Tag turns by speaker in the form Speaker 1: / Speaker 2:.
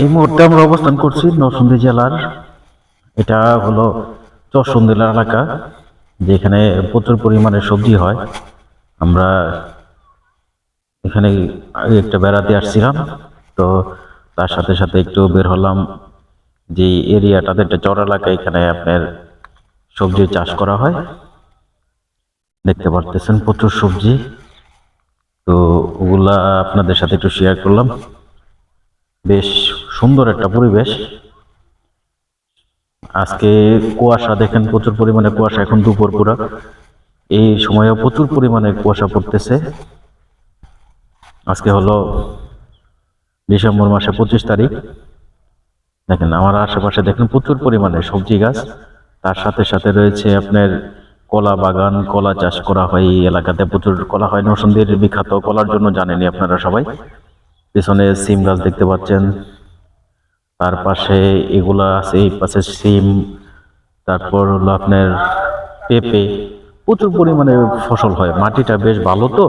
Speaker 1: এই মুহূর্তে আমরা অবস্থান করছি নরসিংদী জেলার, এটা হলো চরসুন্দর এলাকা, যেখানে প্রচুর পরিমাণে সবজি হয়। আমরা এখানে আগে একটা বেড়াতে আসছিলাম, তো তার সাথে সাথে একটু বের হলাম। যে এরিয়াটাতে একটা চর এলাকা, এখানে আপনার সবজি চাষ করা হয়। দেখতে পারতেছেন প্রচুর সবজি, তো ওগুলা আপনাদের সাথে একটু শেয়ার করলাম। বেশ সুন্দর একটা পরিবেশ। আজকে কুয়াশা দেখেন, প্রচুর পরিমাণে কুয়াশা, এখন দুপুর পুরা, এই সময়েও প্রচুর পরিমাণে কুয়াশা পড়তেছে। আজকে হলো ডিসেম্বর মাসে 25 তারিখ। দেখেন আমার আশেপাশে দেখেন প্রচুর পরিমাণে সবজি গাছ, তার সাথে সাথে রয়েছে আপনার কলা বাগান, কলা চাষ করা হয়। এই এলাকাতে প্রচুর কলা হয়, নরসিংদীর বিখ্যাত কলার জন্য জানেনই আপনারা সবাই। পেছনে সিম গাছ দেখতে পাচ্ছেন, তার পাশে এগুলা আছে, এই পাশে সিম, তারপর হলো আপনার পেঁপে। প্রচুর পরিমাণে ফসল হয়, মাটিটা বেশ ভালো তো।